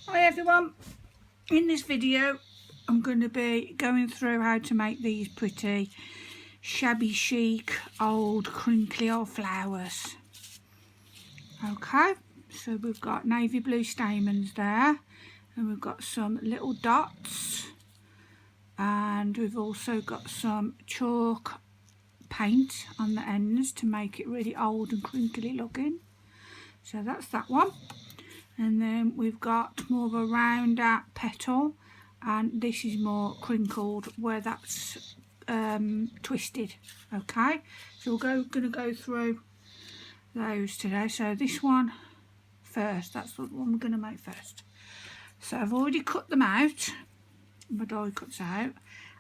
Hi everyone, in this video I'm going to be going through how to make these pretty shabby chic old crinkly old flowers. Okay, so we've got navy blue stamens there, and we've got some little dots, and we've also got some chalk paint on the ends to make it really old and crinkly looking. So that's that one. And then we've got more of a rounder petal, and this is more crinkled where that's twisted. Okay, so we're going to go through those today. So this one first, that's the one we're going to make first. So I've already cut them out, my die cuts out,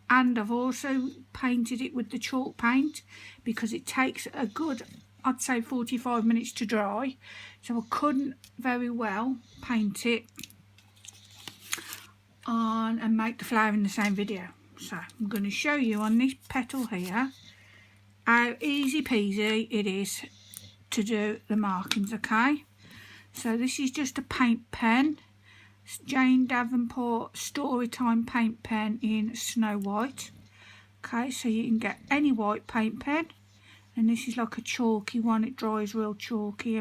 and I've also painted it with the chalk paint because it takes a good, I'd say 45 minutes to dry, so I couldn't very well paint it on and make the flower in the same video. So I'm going to show you on this petal here how easy peasy it is to do the markings. Okay, so this is just a paint pen, Jane Davenport Storytime paint pen in Snow White. Okay, so you can get any white paint pen, and this is like a chalky one, it dries real chalky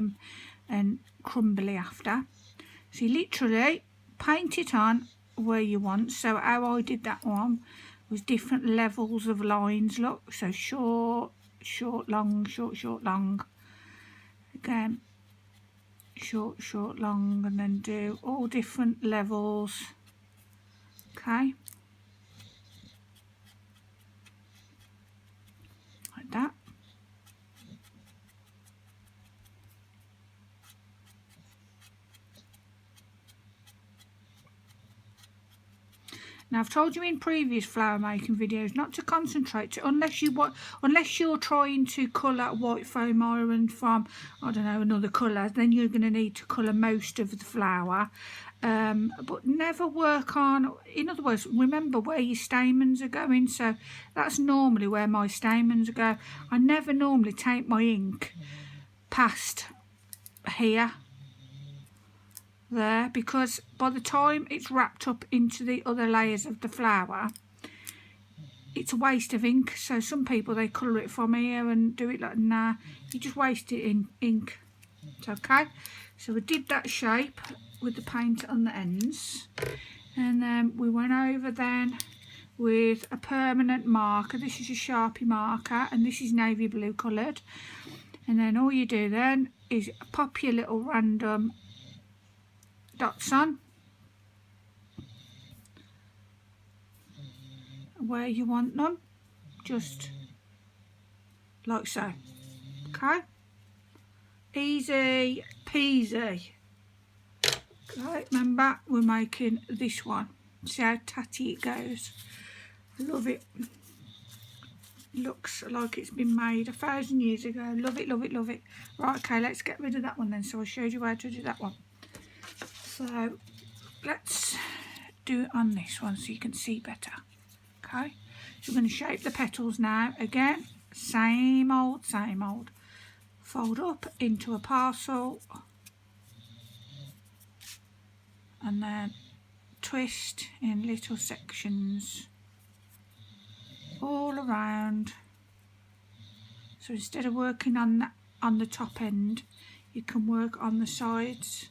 and crumbly after. So you literally paint it on where you want. So how I did that one was different levels of lines, look, so short, short, long, short, short, long, again short, short, long, and then do all different levels. Okay, like that. Now I've told you in previous flower making videos not to concentrate unless you're trying to colour white foamiran from, I don't know, another colour, then you're going to need to colour most of the flower. But never work on, in other words, remember where your stamens are going. So that's normally where my stamens go. I never normally take my ink past here, there, because by the time it's wrapped up into the other layers of the flower, it's a waste of ink. So some people, they colour it from here and do it like, nah, you just waste it in ink. It's okay. So we did that shape with the paint on the ends, and then we went over then with a permanent marker. This is a Sharpie marker, and this is navy blue coloured. And then all you do then is pop your little random dots on where you want them, just like so. Okay, easy peasy. Okay, remember we're making this one. See how tatty it goes. Love it. Looks like it's been made 1,000 years ago. Love it, love it, love it. Right, okay, let's get rid of that one then. So I showed you how to do that one. So let's do it on this one so you can see better. Okay, so we're going to shape the petals now. Again, same old, same old. Fold up into a parcel and then twist in little sections all around. So instead of working on the top end, you can work on the sides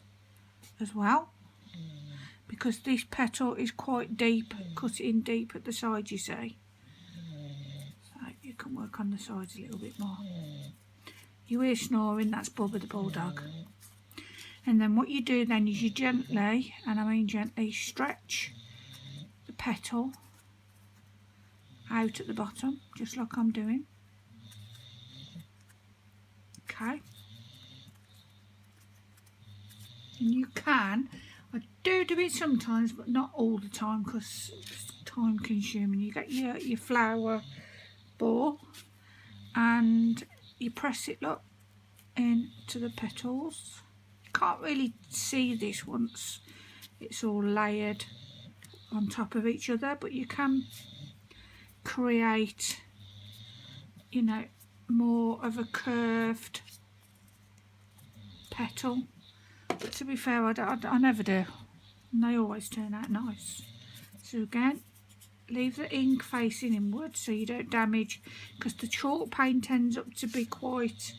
as well, because this petal is quite deep, cut in deep at the side, you see, so you can work on the sides a little bit more. You hear snoring, that's Bubba the bulldog. And then what you do then is you gently, and I mean gently, stretch the petal out at the bottom, just like I'm doing. Okay, and you can, I do it sometimes, but not all the time because it's time consuming. You get your flower ball and you press it, look, into the petals. You can't really see this once it's all layered on top of each other, but you can create, you know, more of a curved petal. But to be fair, I never do. and they always turn out nice. So again, leave the ink facing inwards so you don't damage, because the chalk paint ends up to be quite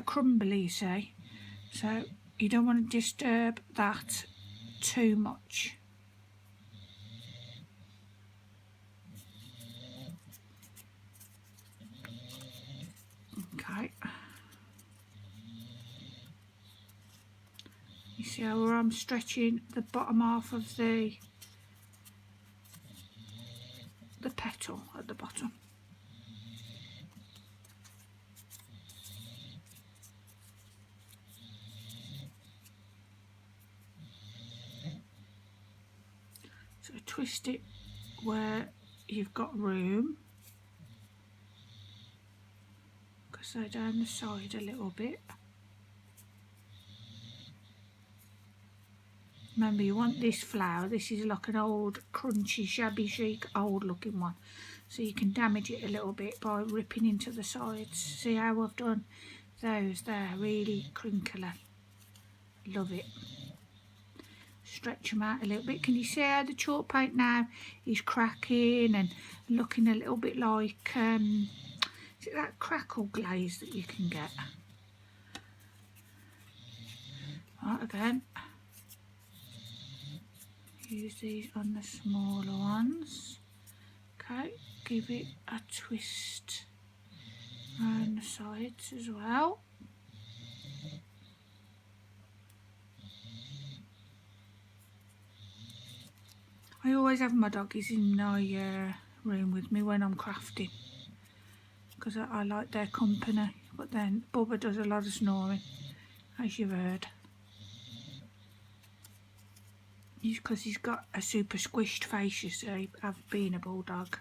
crumbly, you see, so you don't want to disturb that too much. Okay, you see how I'm stretching the bottom half of the petal at the bottom. So twist it where you've got room, because they're down the side a little bit. Remember, you want this flower, this is like an old crunchy shabby chic old looking one, so you can damage it a little bit by ripping into the sides. See how I've done those there, really crinkly, love it. Stretch them out a little bit. Can you see how the chalk paint now is cracking and looking a little bit like is it that crackle glaze that you can get? Right, again, use these on the smaller ones. Okay, give it a twist around the sides as well. I always have my doggies in my room with me when I'm crafting, because I like their company, but then Bubba does a lot of snoring, as you've heard. Because he's got a super squished face, you see, being a bulldog.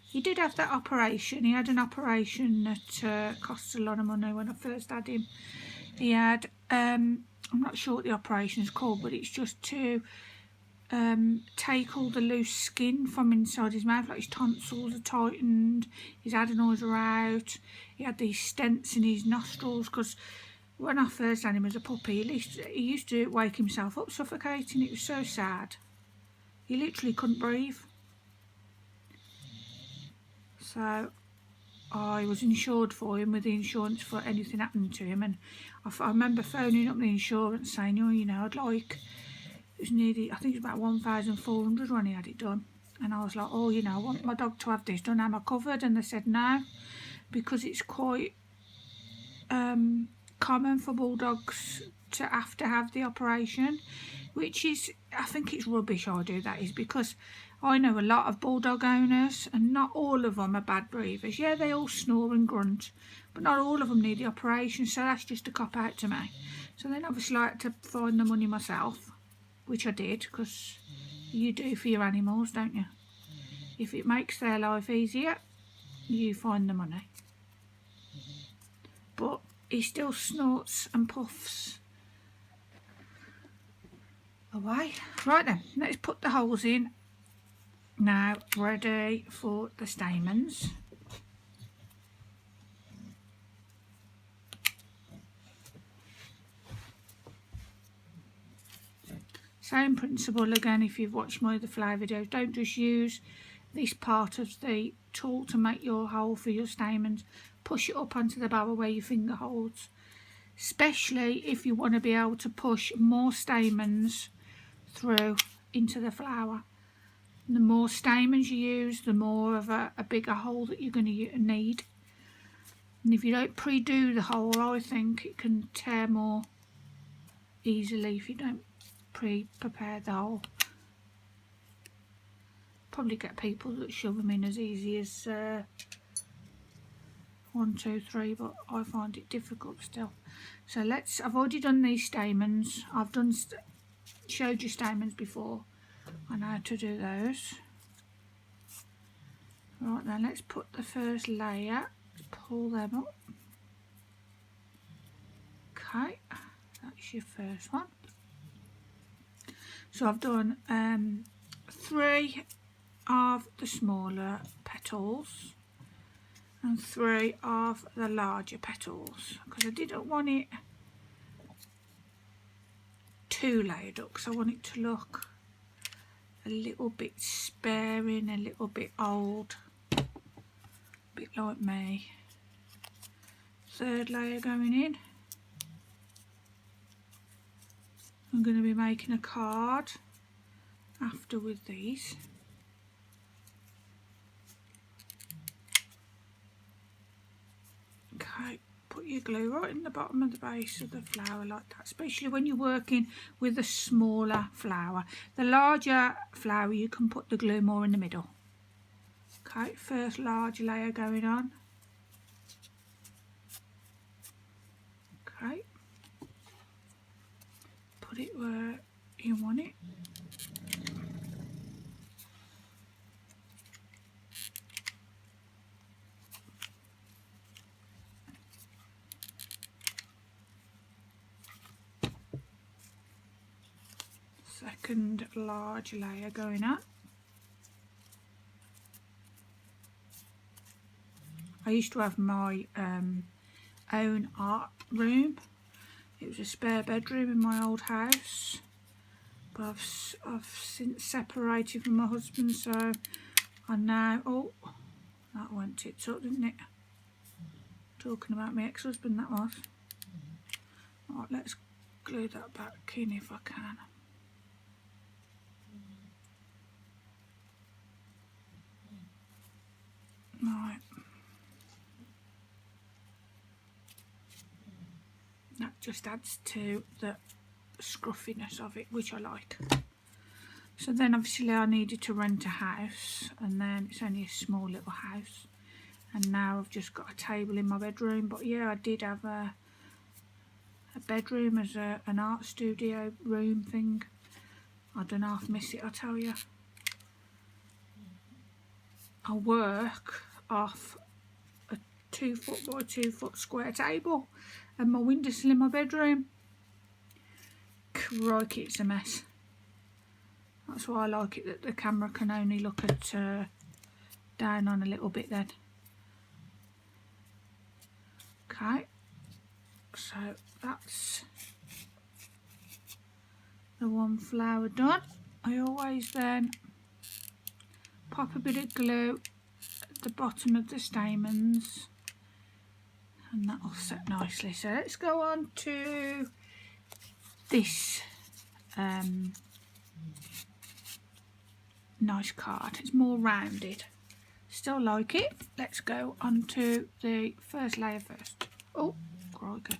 He did have that operation. He had an operation that cost a lot of money when I first had him. He had, I'm not sure what the operation is called, but it's just to take all the loose skin from inside his mouth, like his tonsils are tightened, his adenoids are out. He had these stents in his nostrils, because when I first had him as a puppy, he used to wake himself up suffocating. It was so sad. He literally couldn't breathe. So I was insured for him with the insurance for anything happening to him, and I remember phoning up the insurance saying, oh, you know, I'd like, it was nearly, I think it was about 1,400 when he had it done, and I was like, oh, you know, I want my dog to have this done, am I covered? And they said no, because it's quite common for bulldogs to have the operation, which is, I think it's rubbish. I do that is because I know a lot of bulldog owners, and not all of them are bad breathers. Yeah, they all snore and grunt, but not all of them need the operation, so that's just a cop out to me. So then obviously I had to find the money myself, which I did, because you do for your animals, don't you? If it makes their life easier, you find the money. But he still snorts and puffs away. Right then, let's put the holes in. Now ready for the stamens. Same principle again if you've watched my other flower videos. Don't just use this part of the tool to make your hole for your stamens. Push it up onto the barrel where your finger holds, especially if you want to be able to push more stamens through into the flower. The more stamens you use, the more of a bigger hole that you're going to need. And if you don't pre-do the hole, I think it can tear more easily if you don't pre-prepare the hole. Probably get people that shove them in as easy as 1, 2, 3, but I find it difficult still. So I've already done these stamens. I've showed you stamens before. I know how to do those. Right then, let's put the first layer, pull them up. Okay, that's your first one. So I've done 3 of the smaller petals and 3 of the larger petals, because I didn't want it too layered up because I want it to look a little bit sparing, a little bit old, a bit like me. Third layer going in. I'm going to be making a card after with these. Okay, put your glue right in the bottom of the base of the flower like that, especially when you're working with a smaller flower. The larger flower you can put the glue more in the middle. Okay, first large layer going on. Okay, put it where you want it. Second large layer going on. I used to have my own art room. It was a spare bedroom in my old house, but I've since separated from my husband, so I now, oh, that went tits up, didn't it? Talking about my ex-husband, that was. Right, let's glue that back in if I can. Right. That just adds to the scruffiness of it, which I like. So then obviously I needed to rent a house, and then it's only a small little house, and now I've just got a table in my bedroom. But yeah, I did have a bedroom as an art studio room thing. I don't half miss it, I tell you. I work off a 2 foot by 2 foot square table and my windowsill in my bedroom. Crikey, it's a mess. That's why I like it that the camera can only look at down on a little bit then. Okay, so that's the one flower done. I always then pop a bit of glue at the bottom of the stamens and that'll set nicely. So let's go on to this nice card. It's more rounded. Still like it. Let's go on to the first layer first. Oh, crikey.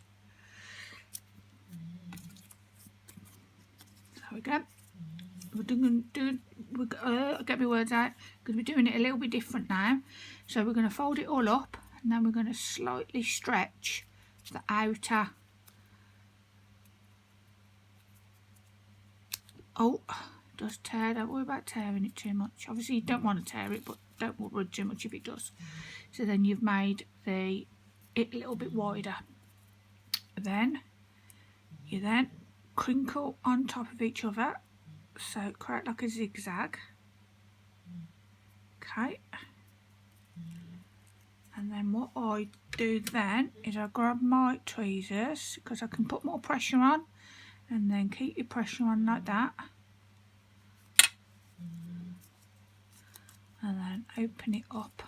There we go. Get my words out, because we're doing it a little bit different now. So we're going to fold it all up, and then we're going to slightly stretch the outer. Oh, it does tear. Don't worry about tearing it too much. Obviously you don't want to tear it, but don't worry too much if it does. So then you've made it a little bit wider. Then you then crinkle on top of each other, so create like a zigzag. Okay, and then what I do then is I grab my tweezers, because I can put more pressure on, and then keep your pressure on like that, and then open it up,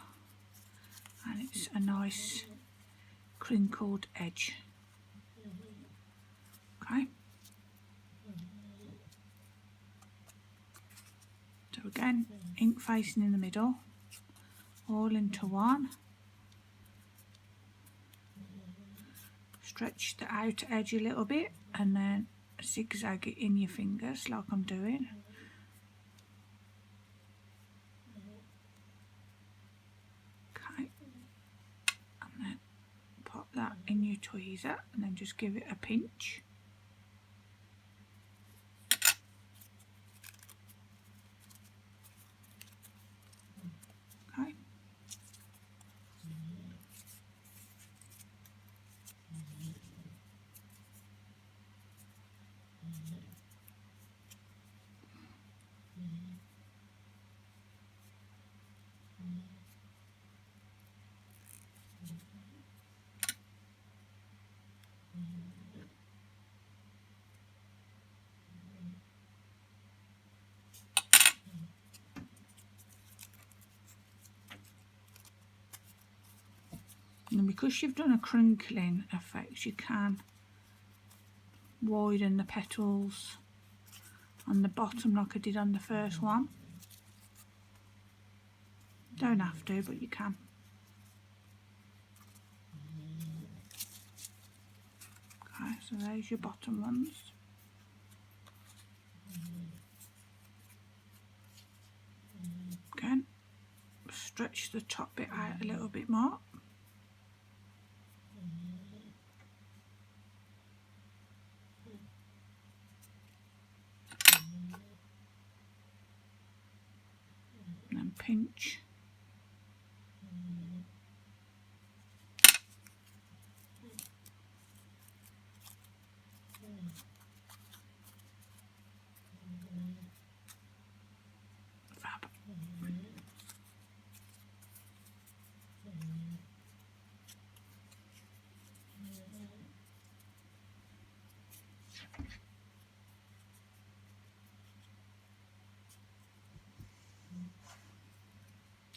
and it's a nice crinkled edge. Okay, so again, ink facing in the middle, all into one. Stretch the outer edge a little bit and then zigzag it in your fingers like I'm doing. Okay, and then pop that in your tweezer and then just give it a pinch. Okay. because you've done a crinkling effect, you can widen the petals on the bottom like I did on the first one. Don't have to, but you can. Okay, so there's your bottom ones. Again, stretch the top bit out a little bit more. And then pinch. Fab.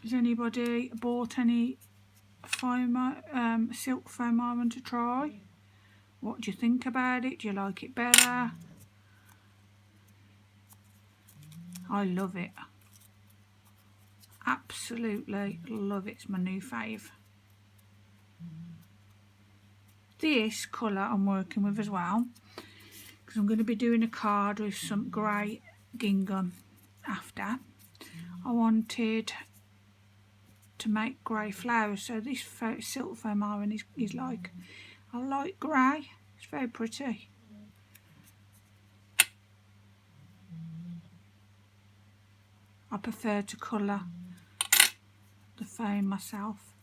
Has anybody bought any silk foamiran to try? What do you think about it? Do you like it better? I love it. Absolutely love it. It's my new fave. This colour I'm working with as well, because I'm going to be doing a card with some grey gingham after. I wanted to make grey flowers, so this silk foamiran is like a light grey. It's very pretty. I prefer to colour the foam myself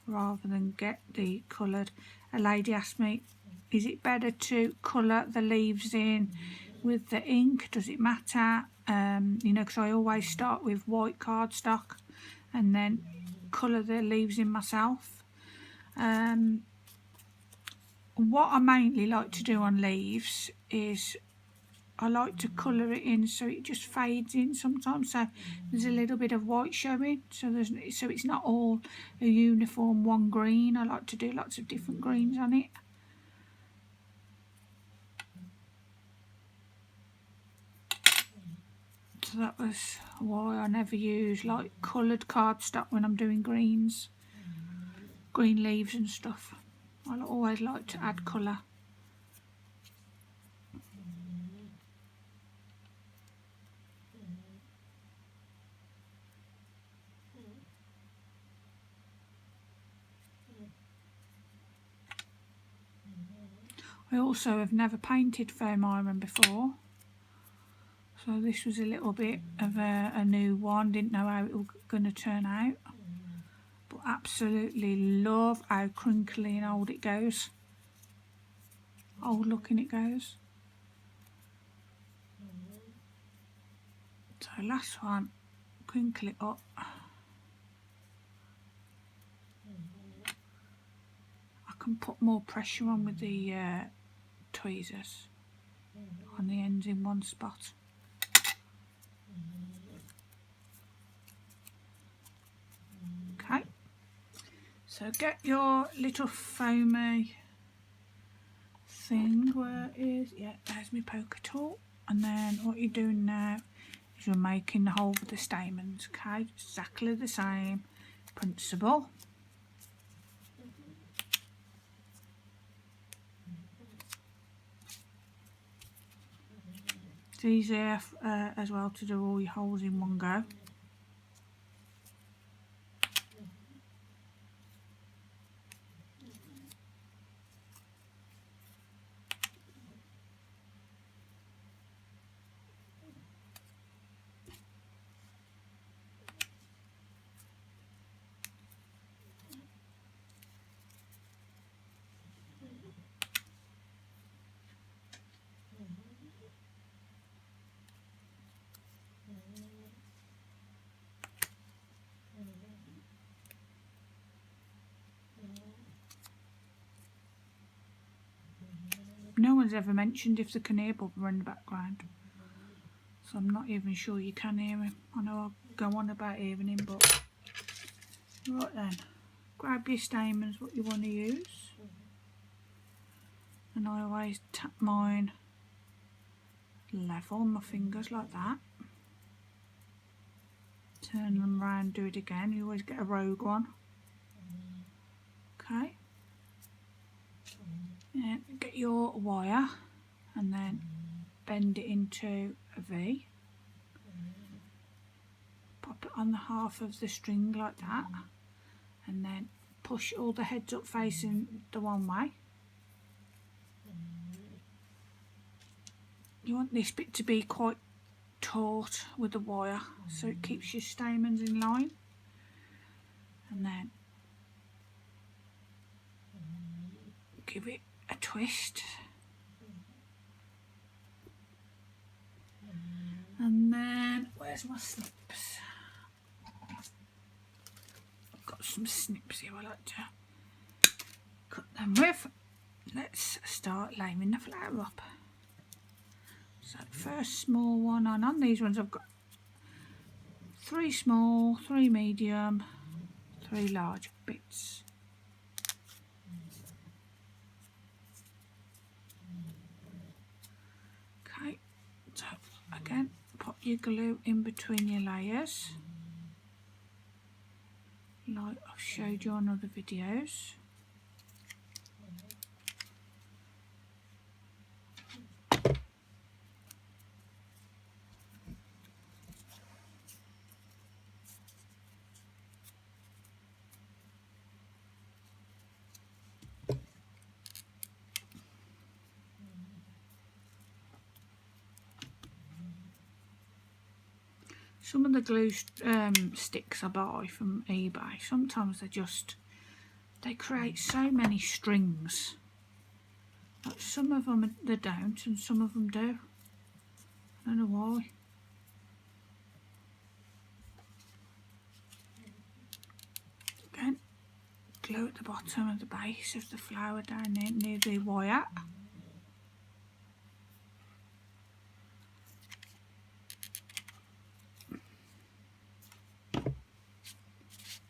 rather than get the coloured. A lady asked me, is it better to colour the leaves in with the ink? Does it matter? You know, because I always start with white cardstock and then colour the leaves in myself. What I mainly like to do on leaves is I like to colour it in so it just fades in sometimes, so there's a little bit of white showing, so it's not all a uniform one green. I like to do lots of different greens on it. So that was why I never use like coloured cardstock when I'm doing greens, green leaves and stuff. I always like to add colour. I also have never painted foamiran before, so this was a little bit of a new one. Didn't know how it was going to turn out, but absolutely love how crinkly and old it goes. Old looking it goes. So last one, crinkle it up. I can put more pressure on with the tweezers on the ends in one spot. Okay, so get your little foamy thing. Where is, yeah, there's my poker tool, and then what you're doing now is you're making the hole for the stamens. Okay, exactly the same principle. It's easier as well to do all your holes in one go. No one's ever mentioned if they can hear Bubba in the background, so I'm not even sure you can hear him. I know I'll go on about hearing him, but right then, grab your stamens what you want to use, and I always tap mine level on my fingers like that. Turn them round, do it again. You always get a rogue one. Okay. And get your wire and then bend it into a V. Pop it on the half of the string like that, and then push all the heads up facing the one way. You want this bit to be quite taut with the wire so it keeps your stamens in line, and then give it a twist, and then where's my snips? I've got some snips here I like to cut them with. Let's start laying the flower up. So first small one on these ones I've got 3 small, 3 medium, 3 large bits. Okay, so again pop your glue in between your layers like I've showed you on other videos. Some of the glue sticks I buy from eBay, sometimes they create so many strings. Like some of them they don't and some of them do. I don't know why. Again, glue at the bottom of the base of the flower down there near the wire.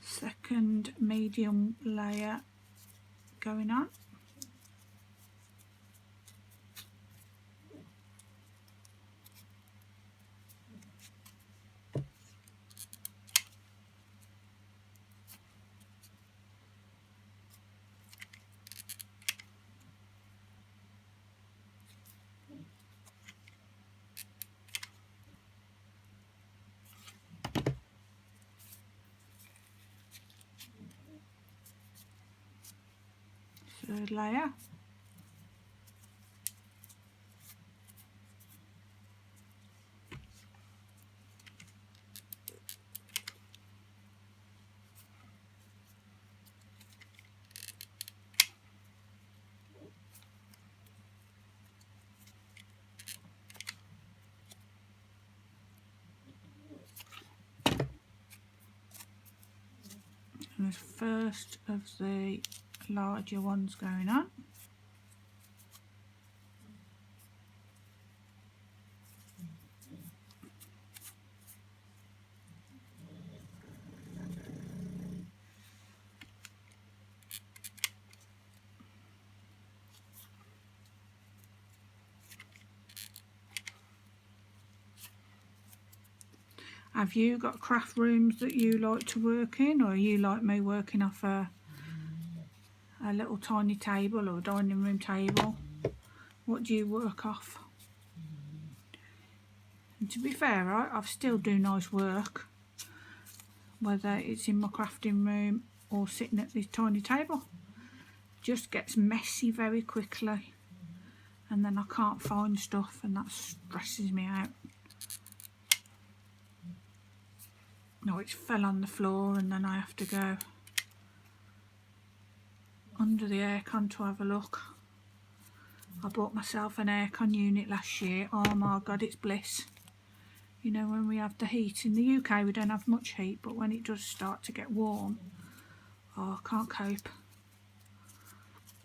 Second medium layer going on. Third layer. And the first of the larger ones going on. Have you got craft rooms that you like to work in, or are you like me working off a little tiny table or dining room table? What do you work off? And to be fair, I still do nice work, whether it's in my crafting room or sitting at this tiny table. It just gets messy very quickly, and then I can't find stuff, and that stresses me out. No, it's fell on the floor, and then I have to go under the aircon to have a look. I bought myself an aircon unit last year. Oh my god, it's bliss. You know, when we have the heat in the UK, we don't have much heat, but when it does start to get warm, oh, I can't cope.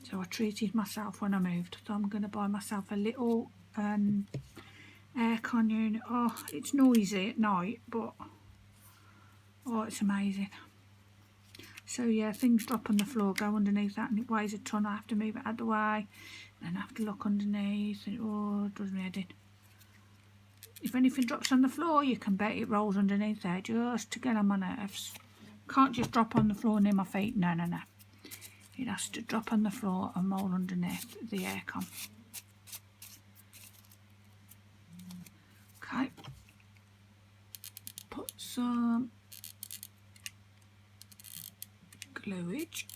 So I treated myself when I moved. So I'm going to buy myself a little aircon unit. Oh, it's noisy at night, but oh, it's amazing. So yeah, things drop on the floor, go underneath that, and it weighs a ton. I have to move it out of the way, and I have to look underneath, and oh, it does me head in. If anything drops on the floor, you can bet it rolls underneath there just to get on my nerves. Can't just drop on the floor near my feet. No, no, no. It has to drop on the floor and roll underneath the aircon. Okay. Put some gluage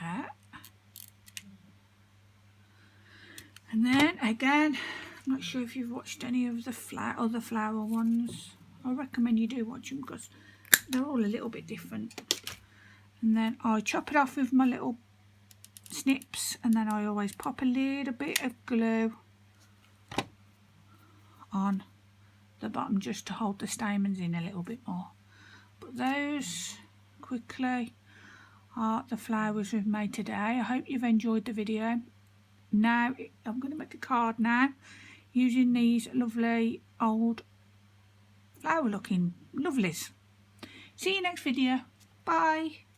there. And then again, I'm not sure if you've watched any of the other flower ones. I recommend you do watch them because they're all a little bit different. And then I chop it off with my little snips, and then I always pop a little bit of glue on the bottom just to hold the stamens in a little bit more. But those quickly are the flowers we've made today. I hope you've enjoyed the video. Now I'm going to make a card now using these lovely old flower looking lovelies. See you next video. Bye.